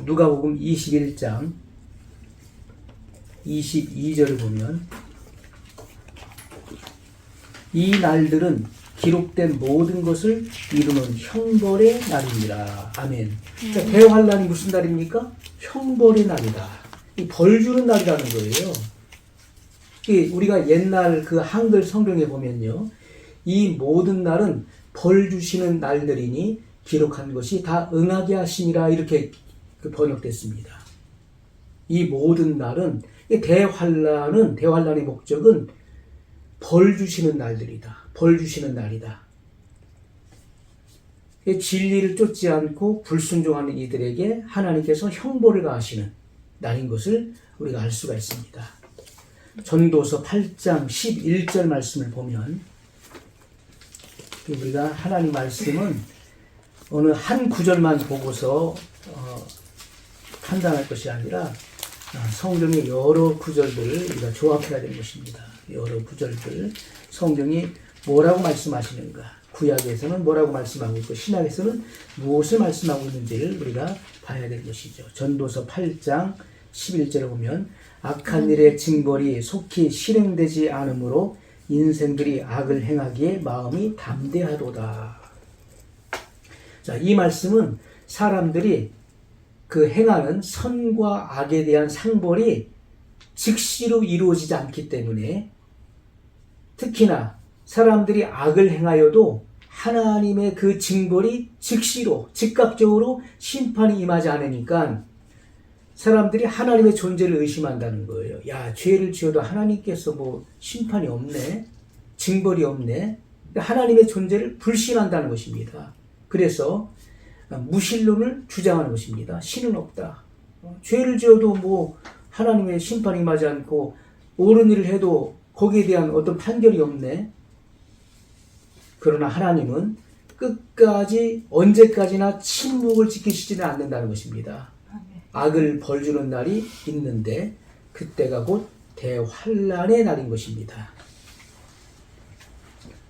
누가복음 21장 22절을 보면 이 날들은 기록된 모든 것을 이루는 형벌의 날입니다. 아멘. 자, 대환란이 무슨 날입니까? 형벌의 날이다. 이 벌 주는 날이라는 거예요. 우리가 옛날 그 한글 성경에 보면요, 이 모든 날은 벌 주시는 날들이니 기록한 것이 다 응하게 하심이라 이렇게 번역됐습니다. 이 모든 날은 대환란의 목적은 벌 주시는 날들이다. 벌 주시는 날이다. 진리를 쫓지 않고 불순종하는 이들에게 하나님께서 형벌을 가하시는 날인 것을 우리가 알 수가 있습니다. 전도서 8장 11절 말씀을 보면 우리가 하나님 말씀은 어느 한 구절만 보고서 판단할 것이 아니라 성경의 여러 구절들을 우리가 조합해야 되는 것입니다. 여러 구절들, 성경이 뭐라고 말씀하시는가, 구약에서는 뭐라고 말씀하고 있고 신약에서는 무엇을 말씀하고 있는지를 우리가 봐야 되는 것이죠. 전도서 8장 11절에 보면 악한 일의 징벌이 속히 실행되지 않으므로 인생들이 악을 행하기에 마음이 담대하도다. 자, 이 말씀은 사람들이 그 행하는 선과 악에 대한 상벌이 즉시로 이루어지지 않기 때문에, 특히나 사람들이 악을 행하여도 하나님의 그 징벌이 즉시로 즉각적으로 심판이 임하지 않으니까 사람들이 하나님의 존재를 의심한다는 거예요. 야, 죄를 지어도 하나님께서 뭐 심판이 없네, 징벌이 없네, 하나님의 존재를 불신한다는 것입니다. 그래서 무신론을 주장하는 것입니다. 신은 없다. 죄를 지어도 뭐 하나님의 심판이 임하지 않고 옳은 일을 해도 거기에 대한 어떤 판결이 없네. 그러나 하나님은 끝까지 언제까지나 침묵을 지키시지는 않는다는 것입니다. 악을 벌주는 날이 있는데 그때가 곧 대환란의 날인 것입니다.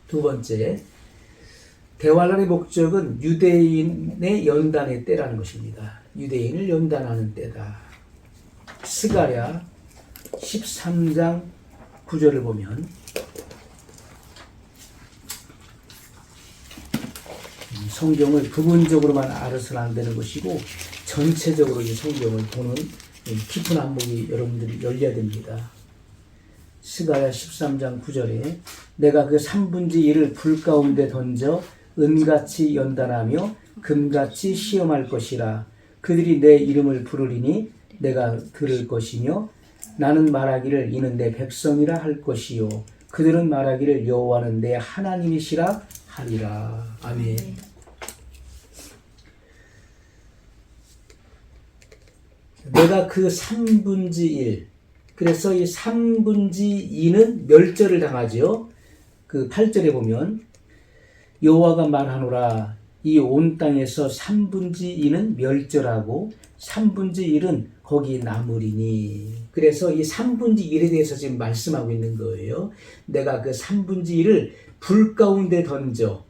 두 번째, 대환란의 목적은 유대인의 연단의 때라는 것입니다. 유대인을 연단하는 때다. 스가랴 13장 9절을 보면 성경을 부분적으로만 알아서는 안 되는 것이고 전체적으로 이 성경을 보는 깊은 안목이 여러분들이 열려야 됩니다. 스가랴 13장 9절에 내가 그 3분의 1을 불 가운데 던져 은같이 연단하며 금같이 시험할 것이라. 그들이 내 이름을 부르리니 내가 들을 것이며 나는 말하기를 이는 내 백성이라 할 것이요 그들은 말하기를 여호와는 내 하나님이시라 하리라. 아멘. 내가 그 3분의 1, 그래서 이 3분의 2는 멸절을 당하죠. 그 8절에 보면 여호와가 말하노라 이 온 땅에서 3분의 2는 멸절하고 3분의 1은 거기 남으리니. 그래서 이 3분의 1에 대해서 지금 말씀하고 있는 거예요. 내가 그 3분의 1을 불 가운데 던져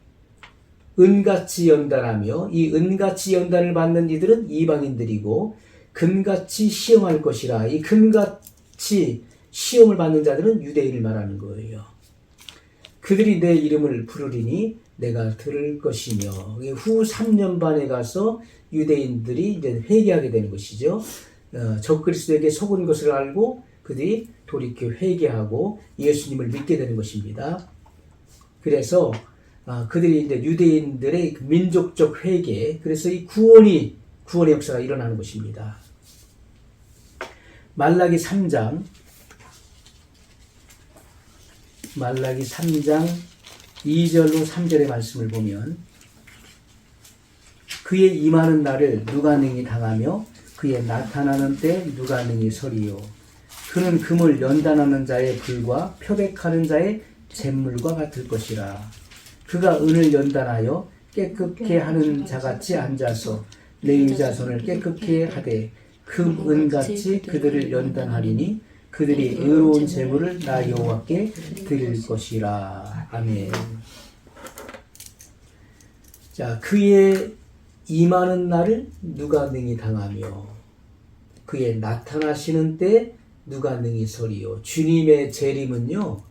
은같이 연단하며, 이 은같이 연단을 받는 이들은 이방인들이고 금같이 시험할 것이라. 이 금같이 시험을 받는 자들은 유대인을 말하는 거예요. 그들이 내 이름을 부르리니 내가 들을 것이며. 후 3년 반에 가서 유대인들이 이제 회개하게 되는 것이죠. 적그리스도에게 속은 것을 알고 그들이 돌이켜 회개하고 예수님을 믿게 되는 것입니다. 그래서 그들이 이제 유대인들의 민족적 회개, 그래서 이 구원의 역사가 일어나는 것입니다. 말라기 3장 2절로 3절의 말씀을 보면 그의 임하는 날을 누가 능히 당하며 그의 나타나는 때 누가 능히 서리요. 그는 금을 연단하는 자의 불과 표백하는 자의 잿물과 같을 것이라. 그가 은을 연단하여 깨끗게 하는 자같이 앉아서 레위 자손을 깨끗게 하되 금 은같이 그들을 연단하리니 그들이 의로운 제물을 나 여호와께 드릴 것이라. 아멘. 자, 그의 임하는 날을 누가 능히 당하며 그의 나타나시는 때 누가 능히 서리요. 주님의 재림은요,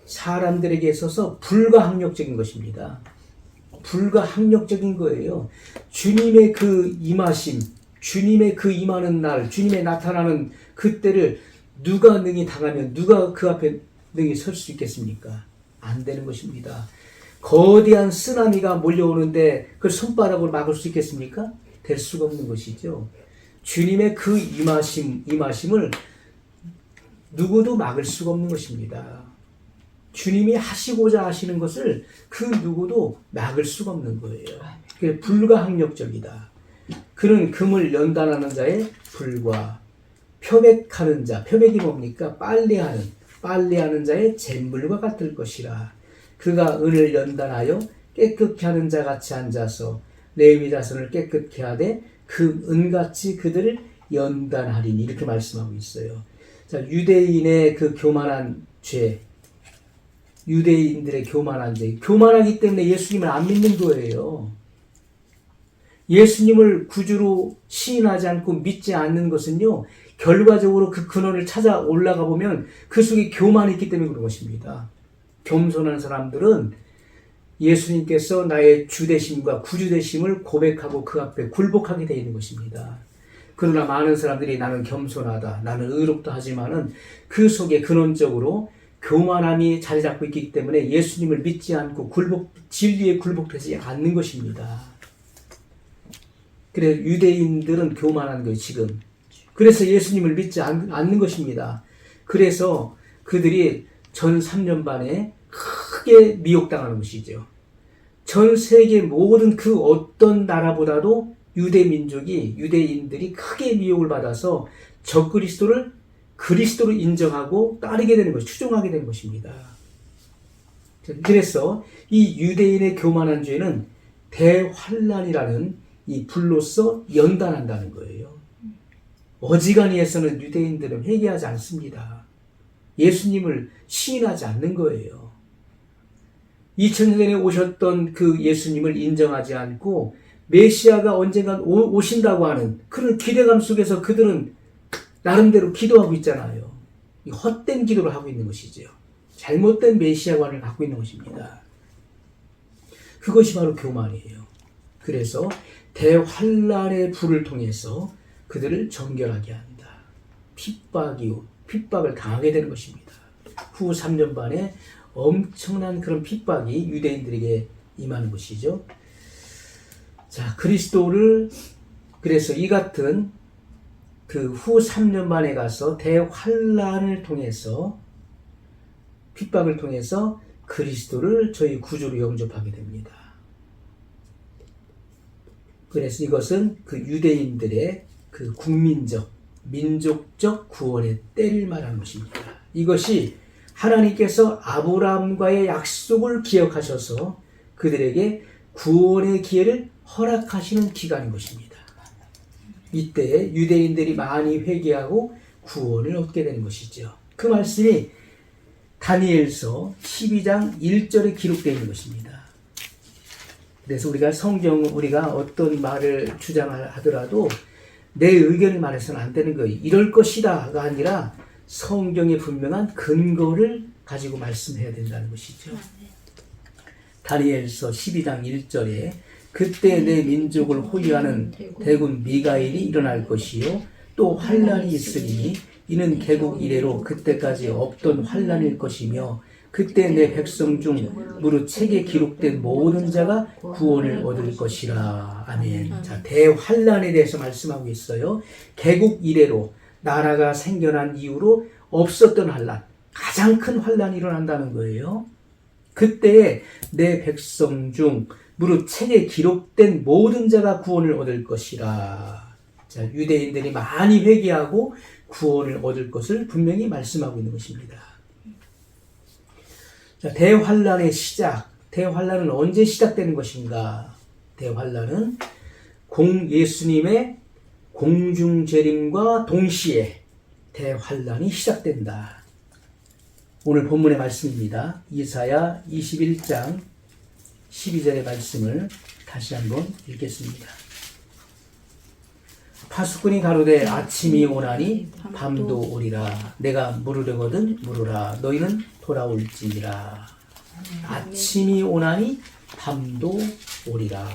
사람들에게 있어서 불가항력적인 것입니다. 불가항력적인 거예요. 주님의 그 임하심, 주님의 그 임하는 날, 주님의 나타나는 그때를 누가 능히 당하면 누가 그 앞에 능히 설 수 있겠습니까? 안 되는 것입니다. 거대한 쓰나미가 몰려오는데 그걸 손바닥으로 막을 수 있겠습니까? 될 수가 없는 것이죠. 주님의 그 임하심을 누구도 막을 수가 없는 것입니다. 주님이 하시고자 하시는 것을 그 누구도 막을 수가 없는 거예요. 그게 불가항력적이다. 그는 금을 연단하는 자의 불과 표백하는 자, 표백이 뭡니까? 빨래하는 자의 잿물과 같을 것이라. 그가 은을 연단하여 깨끗게 하는 자 같이 앉아서 레위 자손을 깨끗게 하되 그 은같이 그들을 연단하리니, 이렇게 말씀하고 있어요. 자, 유대인의 그 교만한 죄, 유대인들의 교만한 죄, 교만하기 때문에 예수님을 안 믿는 거예요. 예수님을 구주로 시인하지 않고 믿지 않는 것은요, 결과적으로 그 근원을 찾아 올라가 보면 그 속에 교만이 있기 때문에 그런 것입니다. 겸손한 사람들은 예수님께서 나의 주되심과 구주되심을 고백하고 그 앞에 굴복하게 되어 있는 것입니다. 그러나 많은 사람들이 나는 겸손하다, 나는 의롭다 하지만은 그 속에 근원적으로 교만함이 자리 잡고 있기 때문에 예수님을 믿지 않고 진리에 굴복되지 않는 것입니다. 그래서 유대인들은 교만한 거예요, 지금. 그래서 예수님을 믿지 않는 것입니다. 그래서 그들이 전 3년 반에 크게 미혹당하는 것이죠. 전 세계 모든 그 어떤 나라보다도 유대인들이 크게 미혹을 받아서 적그리스도를 그리스도로 인정하고 따르게 되는 것, 추종하게 되는 것입니다. 그래서 이 유대인의 교만한 죄는 대환란이라는 이 불로서 연단한다는 거예요. 어지간히에서는 유대인들은 회개하지 않습니다. 예수님을 시인하지 않는 거예요. 2000년 전에 오셨던 그 예수님을 인정하지 않고 메시아가 언젠가 오신다고 하는 그런 기대감 속에서 그들은 나름대로 기도하고 있잖아요. 헛된 기도를 하고 있는 것이죠. 잘못된 메시아관을 갖고 있는 것입니다. 그것이 바로 교만이에요. 그래서 대환란의 불을 통해서 그들을 정결하게 한다. 핍박을 당하게 되는 것입니다. 후 3년 반에 엄청난 그런 핍박이 유대인들에게 임하는 것이죠. 자, 그리스도를, 그래서 이 같은 그 후 3년 만에 가서 대환란을 통해서, 핍박을 통해서 그리스도를 저희 구주로 영접하게 됩니다. 그래서 이것은 그 유대인들의 그 국민적, 민족적 구원의 때를 말하는 것입니다. 이것이 하나님께서 아브라함과의 약속을 기억하셔서 그들에게 구원의 기회를 허락하시는 기간인 것입니다. 이때 유대인들이 많이 회개하고 구원을 얻게 되는 것이죠. 그 말씀이 다니엘서 12장 1절에 기록되어 있는 것입니다. 그래서 우리가 어떤 말을 주장하더라도 내 의견을 말해서는 안 되는 거예요. 이럴 것이다가 아니라 성경의 분명한 근거를 가지고 말씀해야 된다는 것이죠. 다니엘서 12장 1절에 그때 내 민족을 호위하는 대군 미가엘이 일어날 것이요 또 환란이 있으리니 이는 개국 이래로 그때까지 없던 환란일 것이며 그때 내 백성 중 무릇 책에 기록된 모든 자가 구원을 얻을 것이라. 아멘. 자, 대환란에 대해서 말씀하고 있어요. 개국 이래로, 나라가 생겨난 이후로 없었던 환란, 가장 큰 환란이 일어난다는 거예요. 그때 내 백성 중 무릇 책에 기록된 모든 자가 구원을 얻을 것이라. 자, 유대인들이 많이 회개하고 구원을 얻을 것을 분명히 말씀하고 있는 것입니다. 자, 대환란의 시작. 대환란은 언제 시작되는 것인가? 대환란은 예수님의 공중재림과 동시에 대환란이 시작된다. 오늘 본문의 말씀입니다. 이사야 21장 12절의 말씀을 다시 한번 읽겠습니다. 파수꾼이 가로되 아침이 오나니 밤도 오리라. 내가 물으려거든 물으라. 너희는 돌아올지니라. 아침이 오나니 밤도 오리라.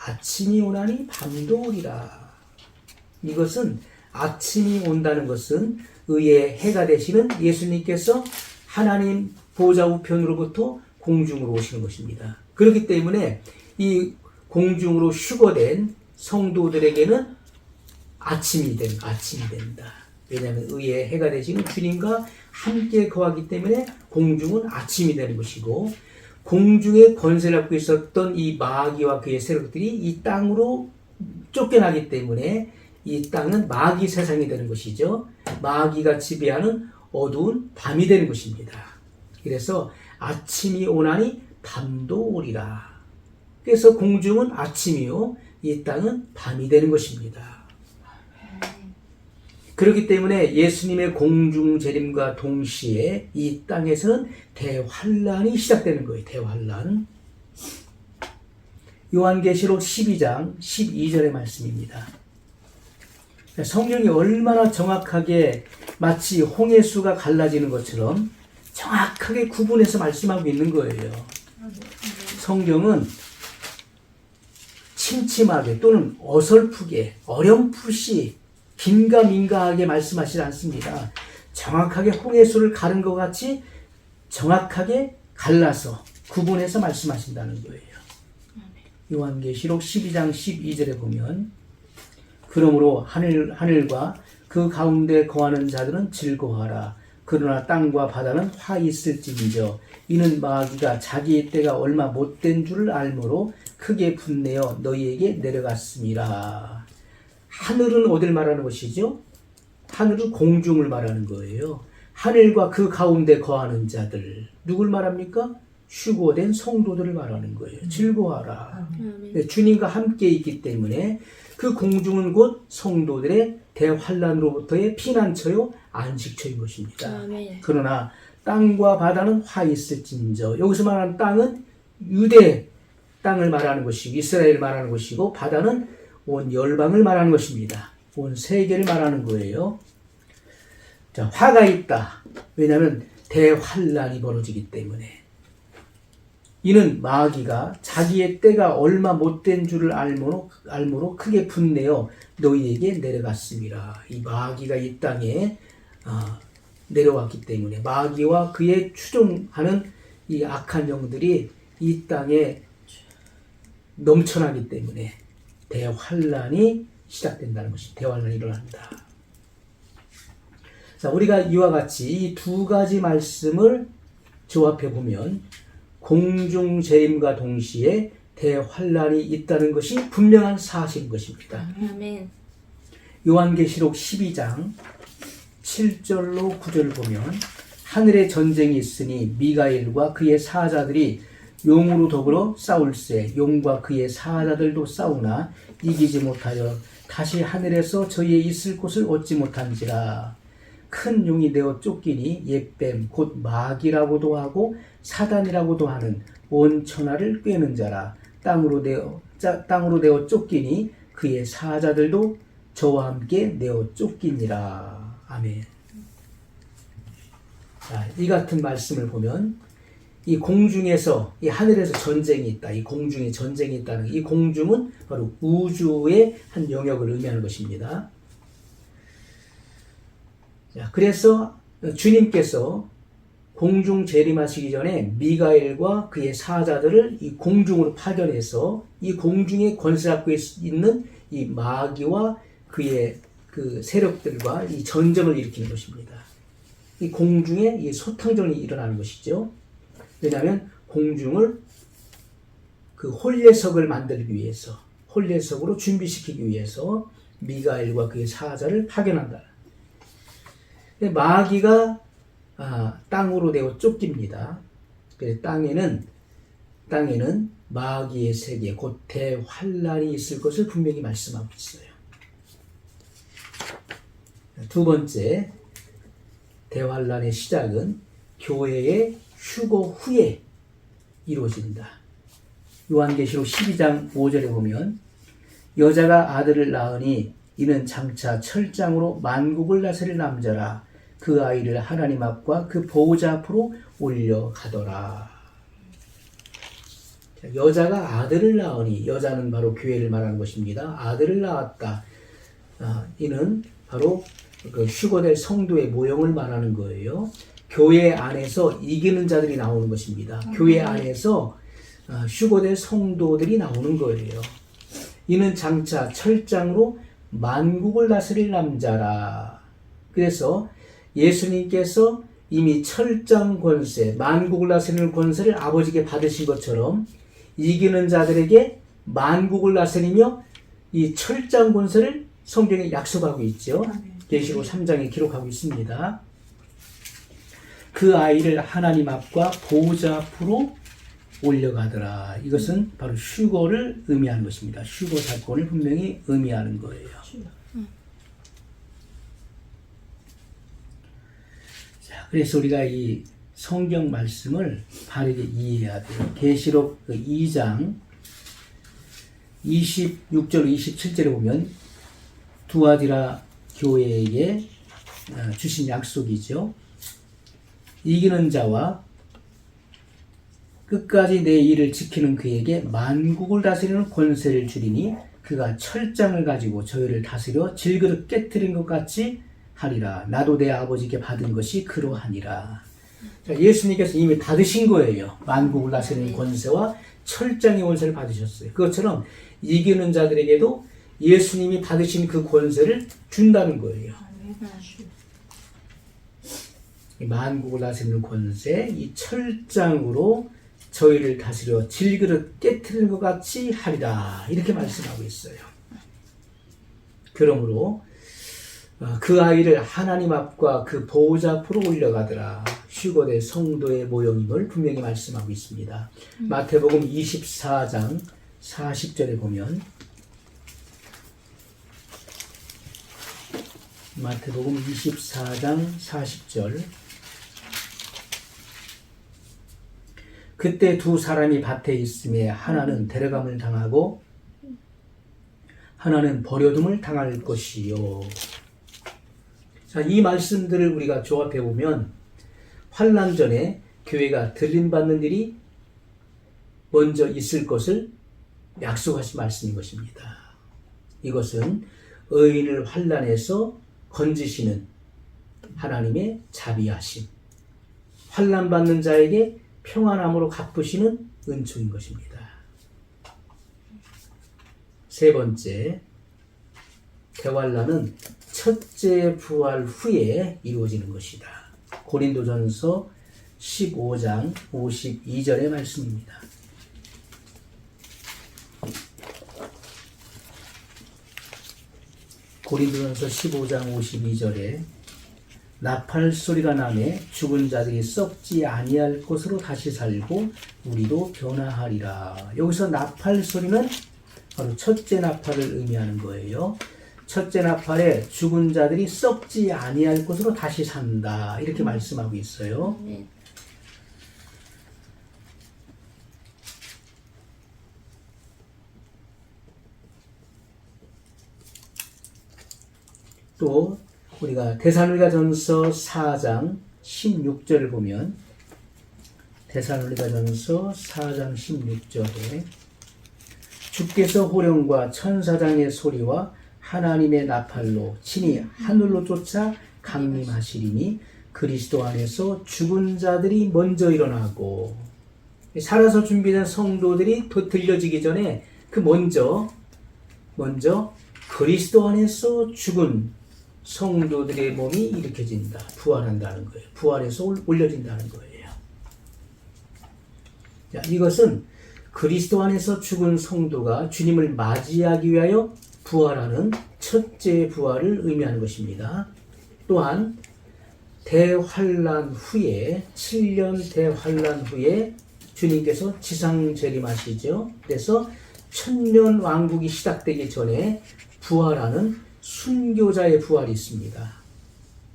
아침이 오나니 밤도 오리라. 이것은 아침이 온다는 것은 의의 해가 되시는 예수님께서 하나님 보좌 우편으로부터 공중으로 오시는 것입니다. 그렇기 때문에 이 공중으로 휴거된 성도들에게는 아침이 된다. 왜냐하면 의의 해가 되시는 주님과 함께 거하기 때문에 공중은 아침이 되는 것이고, 공중에 권세를 갖고 있었던 이 마귀와 그의 세력들이 이 땅으로 쫓겨나기 때문에 이 땅은 마귀 세상이 되는 것이죠. 마귀가 지배하는 어두운 밤이 되는 것입니다. 그래서 아침이 오나니 밤도 오리라. 그래서 공중은 아침이요, 이 땅은 밤이 되는 것입니다. 그렇기 때문에 예수님의 공중 재림과 동시에 이 땅에서는 대환란이 시작되는 거예요. 대환란. 요한계시록 12장 12절의 말씀입니다. 성경이 얼마나 정확하게 마치 홍해수가 갈라지는 것처럼 정확하게 구분해서 말씀하고 있는 거예요. 성경은 침침하게 또는 어설프게 어렴풋이 긴가민가하게 말씀하시지 않습니다. 정확하게 홍해수를 가른 것 같이 정확하게 갈라서 구분해서 말씀하신다는 거예요. 요한계시록 12장 12절에 보면 그러므로 하늘과 그 가운데 거하는 자들은 즐거워하라. 그러나 땅과 바다는 화 있을지니저 이는 마귀가 자기의 때가 얼마 못된 줄을 알므로 크게 분내어 너희에게 내려갔습니다. 하늘은 어딜 말하는 것이죠? 하늘은 공중을 말하는 거예요. 하늘과 그 가운데 거하는 자들, 누굴 말합니까? 휴거된 성도들을 말하는 거예요. 즐거워하라. 주님과 함께 있기 때문에 그 공중은 곧 성도들의 대환란으로부터의 피난처요, 안식처인 것입니다. 그러나 땅과 바다는 화 있을진저, 여기서 말하는 땅은 유대 땅을 말하는 것이고 이스라엘을 말하는 것이고, 바다는 온 열방을 말하는 것입니다. 온 세계를 말하는 거예요. 자, 화가 있다. 왜냐하면 대환란이 벌어지기 때문에. 이는 마귀가 자기의 때가 얼마 못된 줄을 알므로 크게 분내어 너희에게 내려갔습니다. 이 마귀가 이 땅에 내려왔기 때문에, 마귀와 그의 추종하는 이 악한 영들이 이 땅에 넘쳐나기 때문에 대환란이 시작된다는 것이, 대환란이 일어난다. 자, 우리가 이와 같이 이 두 가지 말씀을 조합해 보면 공중 재림과 동시에 대환란이 있다는 것이 분명한 사실인 것입니다. 아멘. 요한계시록 12장 7절로 9절을 보면 하늘에 전쟁이 있으니 미가엘과 그의 사자들이 용으로 더불어 싸울세 용과 그의 사자들도 싸우나 이기지 못하여 다시 하늘에서 저희의 있을 곳을 얻지 못한지라. 큰 용이 되어 쫓기니 옛뱀 곧 마귀라고도 하고 사단이라고도 하는 온 천하를 꿰는 자라. 땅으로 되어 쫓기니 그의 사자들도 저와 함께 내어 쫓기니라. 아멘. 자, 이 같은 말씀을 보면 이 공중에서, 이 하늘에서 전쟁이 있다. 이 공중에 전쟁이 있다는, 이 공중은 바로 우주의 한 영역을 의미하는 것입니다. 자, 그래서 주님께서 공중 재림하시기 전에 미가엘과 그의 사자들을 이 공중으로 파견해서 이 공중에 권세 갖고 있는 이 마귀와 그의 그 세력들과 이 전쟁을 일으키는 것입니다. 이 공중에 이 소탕전이 일어나는 것이죠. 왜냐하면 공중을 그 혼례석을 만들기 위해서, 혼례석으로 준비시키기 위해서 미가엘과 그의 사자를 파견한다. 마귀가 땅으로 되어 쫓깁니다. 땅에는 마귀의 세계, 곧 대환란이 있을 것을 분명히 말씀하고 있어요. 두 번째, 대환란의 시작은 교회의 휴거 후에 이루어진다. 요한계시록 12장 5절에 보면 여자가 아들을 낳으니 이는 장차 철장으로 만국을 다스릴 남자라. 그 아이를 하나님 앞과 그 보호자 앞으로 올려가더라. 여자가 아들을 낳으니, 여자는 바로 교회를 말하는 것입니다. 아들을 낳았다. 이는 바로 그 휴거될 성도의 모형을 말하는 거예요. 교회 안에서 이기는 자들이 나오는 것입니다. 교회 안에서 휴거될 성도들이 나오는 거예요. 이는 장차 철장으로 만국을 다스릴 남자라. 그래서 예수님께서 이미 철장 권세, 만국을 다스리는 권세를 아버지께 받으신 것처럼 이기는 자들에게 만국을 다스리며 이 철장 권세를 성경에 약속하고 있죠. 계시록 3장에 기록하고 있습니다. 그 아이를 하나님 앞과 보호자 앞으로 올려가더라. 이것은 바로 휴거를 의미하는 것입니다. 휴거 사건을 분명히 의미하는 거예요. 자, 그래서 우리가 이 성경 말씀을 바르게 이해해야 돼요. 계시록 2장 26절 27절에 보면 두아디라 교회에게 주신 약속이죠. 이기는 자와 끝까지 내 일을 지키는 그에게 만국을 다스리는 권세를 주리니 그가 철장을 가지고 저희를 다스려 질그릇 깨트린 것 같이 하리라. 나도 내 아버지께 받은 것이 그러하니라. 예수님께서 이미 받으신 거예요. 만국을 다스리는 권세와 철장의 권세를 받으셨어요. 그것처럼 이기는 자들에게도 예수님이 받으신 그 권세를 준다는 거예요. 이 만국을 다스리는 권세, 이 철장으로 저희를 다스려 질그릇 깨트리는 것 같이 하리라. 이렇게 말씀하고 있어요. 그러므로 그 아이를 하나님 앞과 그 보호자 앞으로 올려가더라. 휴거될 성도의 모형임을 분명히 말씀하고 있습니다. 마태복음 24장 40절에 보면 마태복음 24장 40절 그때 두 사람이 밭에 있음에 하나는 데려감을 당하고 하나는 버려둠을 당할 것이요. 자, 이 말씀들을 우리가 조합해 보면 환난 전에 교회가 들림받는 일이 먼저 있을 것을 약속하신 말씀인 것입니다. 이것은 의인을 환난에서 건지시는 하나님의 자비하심, 환난 받는 자에게 평안함으로 갚으시는 은총인 것입니다. 세 번째, 대환란은 첫째 부활 후에 이루어지는 것이다. 고린도전서 15장 52절의 말씀입니다. 고린도전서 15장 52절에 나팔 소리가 나매 죽은 자들이 썩지 아니할 것으로 다시 살고 우리도 변화하리라. 여기서 나팔 소리는 바로 첫째 나팔을 의미하는 거예요. 첫째 나팔에 죽은 자들이 썩지 아니할 것으로 다시 산다. 이렇게 말씀하고 있어요. 또 우리가 데살로니가전서 4장 16절을 보면 데살로니가전서 4장 16절에 주께서 호령과 천사장의 소리와 하나님의 나팔로 친히 하늘로 쫓아 강림하시리니 그리스도 안에서 죽은 자들이 먼저 일어나고, 살아서 준비된 성도들이 들려지기 전에 그 먼저 그리스도 안에서 죽은 성도들의 몸이 일으켜진다. 부활한다는 거예요. 부활해서 올려진다는 거예요. 자, 이것은 그리스도 안에서 죽은 성도가 주님을 맞이하기 위하여 부활하는 첫째 부활을 의미하는 것입니다. 또한 대환란 후에 7년 대환란 후에 주님께서 지상 재림하시죠. 그래서 천년 왕국이 시작되기 전에 부활하는 순교자의 부활이 있습니다.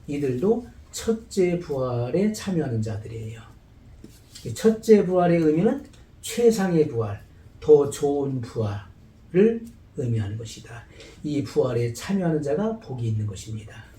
이들도 첫째 부활에 참여하는 자들이에요. 첫째 부활의 의미는 최상의 부활, 더 좋은 부활을 의미하는 것이다. 이 부활에 참여하는 자가 복이 있는 것입니다.